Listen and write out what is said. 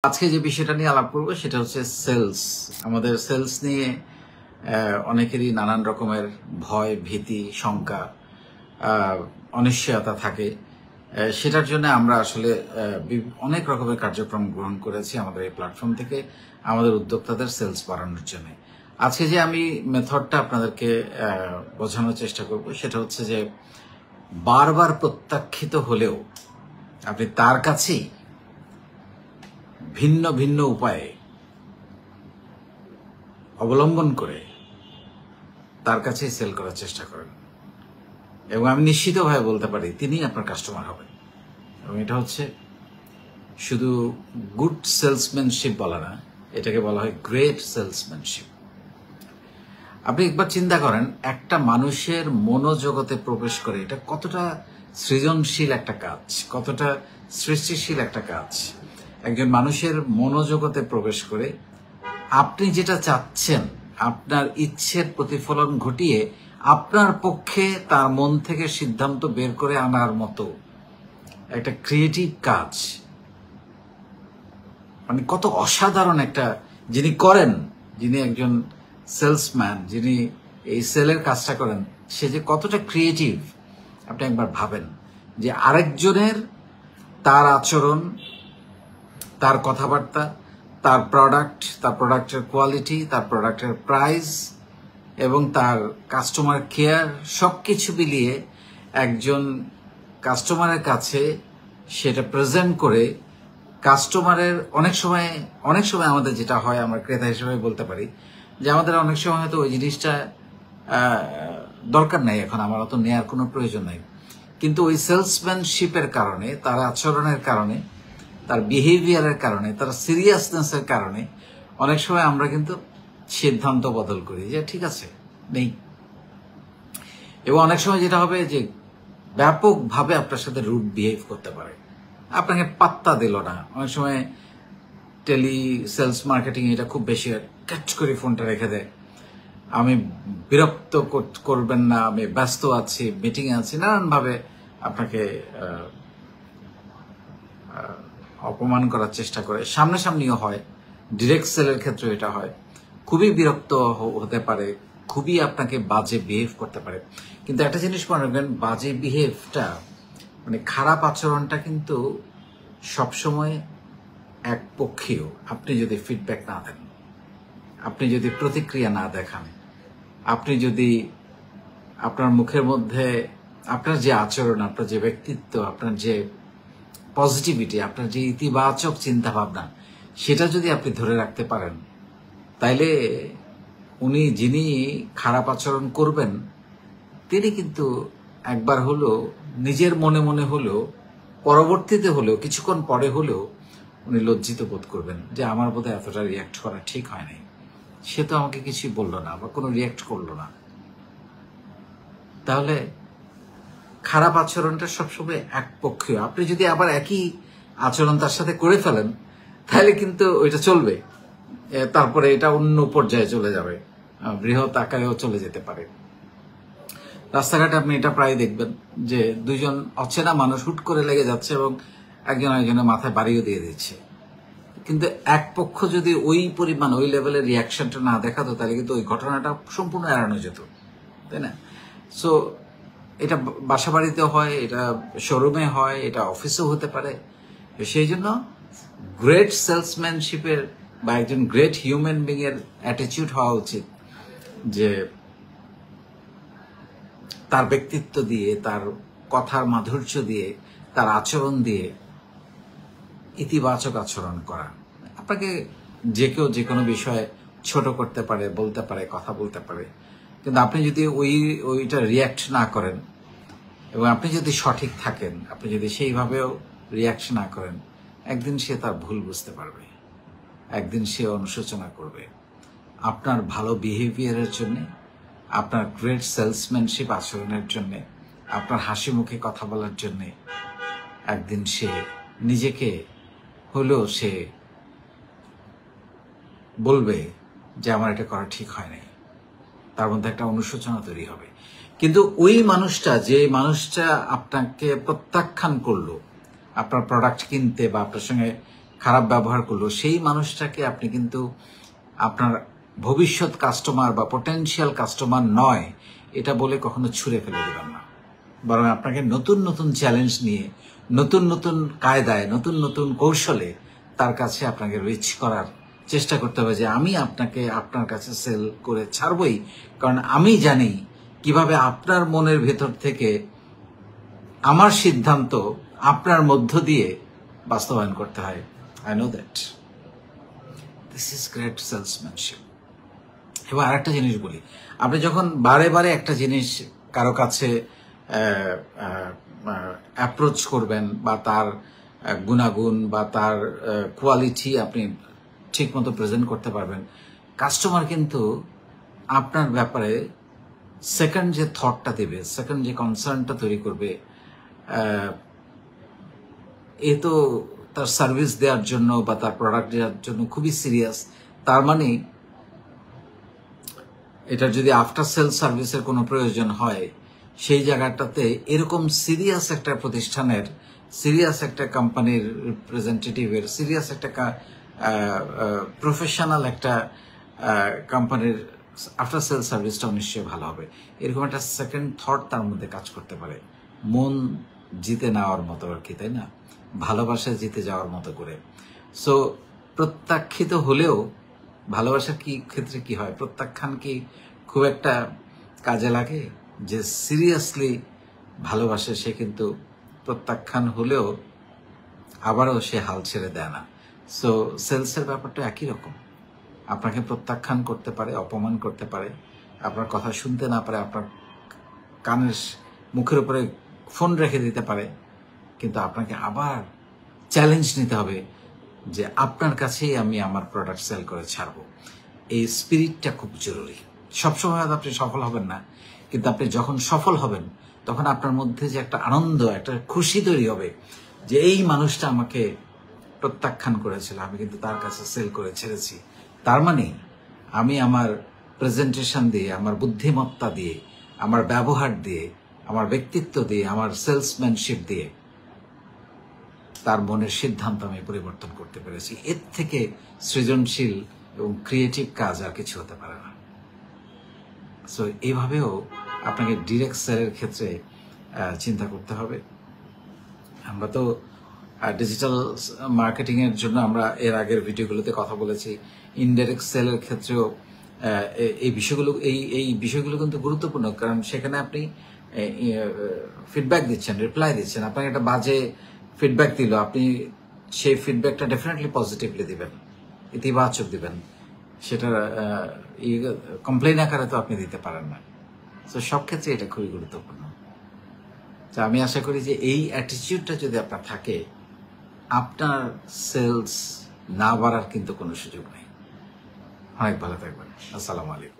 আজকে যে বিষয়টা নিয়ে আলাপ করবো সেটা হচ্ছে সেলস। আমাদের সেলস নিয়ে অনেকেরই নানান রকমের ভয়, ভীতি, শঙ্কা, অনিশ্চয়তা থাকে। সেটার জন্য আমরা আসলে অনেক রকমের কার্যক্রম গ্রহণ করেছি আমাদের এই প্ল্যাটফর্ম থেকে আমাদের উদ্যোক্তাদের সেলস বাড়ানোর জন্য। আজকে যে আমি মেথডটা আপনাদেরকে বোঝানোর চেষ্টা করব সেটা হচ্ছে যে বারবার প্রত্যাখ্যিত হলেও আপনি তার কাছেই ভিন্ন ভিন্ন উপায়ে অবলম্বন করে তার কাছেই সেল করার চেষ্টা করেন, এবং আমি নিশ্চিতভাবে বলতে পারি তিনি আপনার কাস্টমার হবেন। এবং এটা হচ্ছে শুধু গুড সেলসম্যানশিপ বলা না, এটাকে বলা হয় গ্রেট সেলসম্যানশিপ। আপনি একবার চিন্তা করেন, একটা মানুষের মনোজগতে প্রবেশ করে এটা কতটা সৃজনশীল একটা কাজ, কতটা সৃষ্টিশীল একটা কাজ। একজন মানুষের মনোজগতে প্রবেশ করে আপনি যেটা চাচ্ছেন আপনার ইচ্ছের প্রতিফলন ঘটিয়ে আপনার পক্ষে তার মন থেকে সিদ্ধান্ত বের করে আনার মতো একটা ক্রিয়েটিভ কাজ, মানে কত অসাধারণ একটা যিনি করেন, যিনি একজন সেলসম্যান, যিনি এই সেলের কাজটা করেন, সে যে কতটা ক্রিয়েটিভ আপনি একবার ভাবেন। যে আরেকজনের তার আচরণ, তার কথাবার্তা, তার প্রোডাক্ট, তার প্রোডাক্টের কোয়ালিটি, তার প্রোডাক্টের প্রাইস এবং তার কাস্টমার কেয়ার সবকিছু মিলিয়ে একজন কাস্টমারের কাছে সেটা প্রেজেন্ট করে কাস্টমারের অনেক সময় আমাদের যেটা হয়, আমরা ক্রেতা হিসেবে বলতে পারি যে আমাদের অনেক সময় হয়তো ওই জিনিসটা দরকার নাই, এখন আমার অত নেওয়ার কোনো প্রয়োজন নাই, কিন্তু ওই সেলসম্যানশিপের কারণে, তার আচরণের কারণে, তার বিহেভিয়ারের কারণে, তার সিরিয়াসনেসের কারণে অনেক সময় আমরা কিন্তু সিদ্ধান্ত বদল করি যে ঠিক আছে নেই। এবং অনেক সময় যেটা হবে যে ব্যাপকভাবে আপনার সাথে রুড বিহেভ করতে পারে, আপনাকে পাত্তা দিল না। অনেক সময় টেলি সেলস মার্কেটিং এটা খুব বেশি, ক্যাচ করে ফোনটা রেখে দেয়, আমি বিরক্ত করবেন না, আমি ব্যস্ত আছি, মিটিংয়ে আছি, নানানভাবে আপনাকে অপমান করার চেষ্টা করে। সামনাসামনিও হয়, ডিরেক্ট সেলের ক্ষেত্রে এটা হয়। খুবই বিরক্ত হতে পারে, খুবই আপনাকে বাজে বিহেভ করতে পারে। কিন্তু একটা জিনিস মনে রাখবেন, বাজে বিহেভটা মানে খারাপ আচরণটা কিন্তু সবসময় একপক্ষীয়। আপনি যদি ফিডব্যাক না দেন, আপনি যদি প্রতিক্রিয়া না দেখান, আপনি যদি আপনার মুখের মধ্যে আপনার যে আচরণ, আপনার যে ব্যক্তিত্ব, আপনার যে পজিটিভিটি, আপনার যে ইতিবাচক চিন্তা ভাবনা, সেটা যদি আপনি ধরে রাখতে পারেন, তাইলে যিনি খারাপ আচরণ করবেন তিনি কিন্তু একবার হলো নিজের মনে মনে হলেও, পরবর্তীতে হলেও, কিছুক্ষণ পরে হলেও উনি লজ্জিত বোধ করবেন যে আমার বোধহয় এতটা রিয়াক্ট করা ঠিক হয় নাই, সে তো আমাকে কিছুই বললো না বা কোনো রিয়াক্ট করলো না। তাহলে খারাপ আচরণটা সবসময় একপক্ষীয়। আপনি যদি আবার একই আচরণ তার সাথে করে ফেলেন তাহলে কিন্তু ওইটা চলবে, তারপরে এটা অন্য পর্যায়ে চলে যাবে, বৃহৎ আকারেও চলে যেতে পারে। রাস্তাঘাটে আপনি এটা প্রায় দেখবেন যে দুইজন অচেনা মানুষ হুট করে লেগে যাচ্ছে এবং একজন একজনের মাথায় বাড়িও দিয়ে দিচ্ছে, কিন্তু এক পক্ষ যদি ওই পরিমাণ, ওই লেভেলের রিয়াকশনটা না দেখাতো তাহলে কিন্তু ওই ঘটনাটা সম্পূর্ণ এড়ানো যেত, তাই না? সো এটা বাসা বাড়িতে হয়, এটা শোরুমে হয়, এটা অফিসেও হতে পারে। সেই জন্য গ্রেট সেলসম্যানশিপের বা একজন গ্রেট হিউম্যান বিং এর অ্যাটিটিউড হওয়া উচিত যে তার ব্যক্তিত্ব দিয়ে, তার কথার মাধুর্য দিয়ে, তার আচরণ দিয়ে ইতিবাচক আচরণ করা। আপনাকে যে কেউ যে কোনো বিষয়ে ছোট করতে পারে, বলতে পারে, কথা বলতে পারে, কিন্তু আপনি যদি ওইটা রিয়াক্ট না করেন এবং আপনি যদি সঠিক থাকেন, আপনি যদি সেইভাবেও রিয়াক্ট না করেন, একদিন সে তার ভুল বুঝতে পারবে, একদিন সে অনুশোচনা করবে। আপনার ভালো বিহেভিয়ারের জন্যে, আপনার গ্রেট সেলসম্যানশিপ আচরণের জন্যে, আপনার হাসি মুখে কথা বলার জন্যে একদিন সে নিজেকে হলেও সে বলবে যে আমার এটা করা ঠিক হয় নাই, তার মধ্যে একটা অনুশোচনা তৈরি হবে। কিন্তু ওই মানুষটা, যে মানুষটা আপনাকে প্রত্যাখ্যান করলো আপনার প্রোডাক্ট কিনতে বা আপনার সঙ্গে খারাপ ব্যবহার করলো, সেই মানুষটাকে আপনি কিন্তু আপনার ভবিষ্যৎ কাস্টমার বা পটেনশিয়াল কাস্টমার নয় এটা বলে কখনো ছুঁড়ে ফেলে দেবেন না। বরং আপনাকে নতুন নতুন চ্যালেঞ্জ নিয়ে, নতুন নতুন কায়দায়, নতুন নতুন কৌশলে তার কাছে আপনাকে রিচ করার চেষ্টা করতে হবে যে আমি আপনাকে আপনার কাছে সেল করে ছাড়বই, কারণ আমি জানি কিভাবে আপনার মনের ভেতর থেকে আমার সিদ্ধান্ত আপনার মধ্য দিয়ে বাস্তবায়ন করতে হয়। I know that. This is great salesmanship. এবার আরেকটা জিনিস বলি, আপনি যখন বারে বারে একটা জিনিস কারো কাছে অ্যাপ্রোচ করবেন বা তার গুণাগুণ বা তার কোয়ালিটি আপনি ঠিক মতো প্রেজেন্ট করতে পারবেন, কাস্টমার কিন্তু আপনার ব্যাপারে সেকেন্ড যে থটটা দেবে, সেকেন্ড যে কনসার্নটা তৈরি করবে, এ তো তার সার্ভিস দেওয়ার জন্য বা তার প্রোডাক্ট দেওয়ার জন্য খুবই সিরিয়াস, তার মানে এটার যদি আফটার সেল সার্ভিসের কোনো প্রয়োজন হয়, সেই জায়গাটাতে এরকম সিরিয়াস একটা প্রতিষ্ঠানের, সিরিয়াস একটা কোম্পানির রিপ্রেজেন্টেটিভের, সিরিয়াস একটা প্রফেশনাল একটা কোম্পানির আফটার সেল সার্ভিসটাও নিশ্চয়ই ভালো হবে। এরকম একটা সেকেন্ড থট তার মধ্যে কাজ করতে পারে, মন জিতে নেওয়ার মতো আর কি, তাই না? ভালোবাসা জিতে যাওয়ার মতো করে। সো প্রত্যাখ্যিত হলেও ভালোবাসার কি ক্ষেত্রে কি হয়, প্রত্যাখ্যান কি খুব একটা কাজে লাগে? যে সিরিয়াসলি ভালোবাসে সে কিন্তু প্রত্যাখ্যান হলেও আবারও সে হাল ছেড়ে দেয় না। সো সেলসের ব্যাপারটা একই রকম। আপনাকে প্রত্যাখ্যান করতে পারে, অপমান করতে পারে, আপনার কথা শুনতে না পারে, আপনার কানের মুখের উপরে ফোন রেখে দিতে পারে, কিন্তু আপনাকে আবার চ্যালেঞ্জ নিতে হবে যে আপনার কাছেই আমি আমার প্রোডাক্ট সেল করে ছাড়বো। এই স্পিরিটটা খুব জরুরি। সবসময় হয়তো আপনি সফল হবেন না, কিন্তু আপনি যখন সফল হবেন তখন আপনার মধ্যে যে একটা আনন্দ, একটা খুশি তৈরি হবে যে এই মানুষটা আমাকে প্রত্যাখ্যান করেছিল, আমি কিন্তু তার কাছে সেল করে ছেড়েছি। তার মানে আমি আমার প্রেজেন্টেশন দিয়ে, আমার বুদ্ধিমত্তা দিয়ে, আমার ব্যবহার দিয়ে, আমার ব্যক্তিত্ব দিয়ে, আমার সেলসম্যানশিপ দিয়ে তার মনের সিদ্ধান্ত আমি পরিবর্তন করতে পেরেছি। এর থেকে সৃজনশীল এবং ক্রিয়েটিভ কাজ আর কিছু হতে পারে না। সো এইভাবেও আপনাকে ডিরেক্ট সেলের ক্ষেত্রে চিন্তা করতে হবে। আমরা তো ডিজিটাল মার্কেটিং এর জন্য আমরা এর আগের ভিডিওগুলোতে কথা বলেছি। ইনডাইরেক্ট সেলের ক্ষেত্রেও এই বিষয়গুলো কিন্তু গুরুত্বপূর্ণ, কারণ সেখানে আপনি ফিডব্যাক দিচ্ছেন, রিপ্লাই দিচ্ছেন। আপনাকে একটা বাজে ফিডব্যাক দিল, আপনি সেই ফিডব্যাকটা ডেফিনেটলি পজিটিভলি দিবেন, ইতিবাচক দিবেন। সেটা কমপ্লেন আকারে তো আপনি দিতে পারেন না। তো সব ক্ষেত্রে এটা খুবই গুরুত্বপূর্ণ। তো আমি আশা করি যে এই অ্যাটিটিউডটা যদি আপনার থাকে, আপনার সেলস না বাড়ার কিন্তু কোনো সুযোগ নেই। অনেক ভালো থাকবেন। আসসালামু আলাইকুম।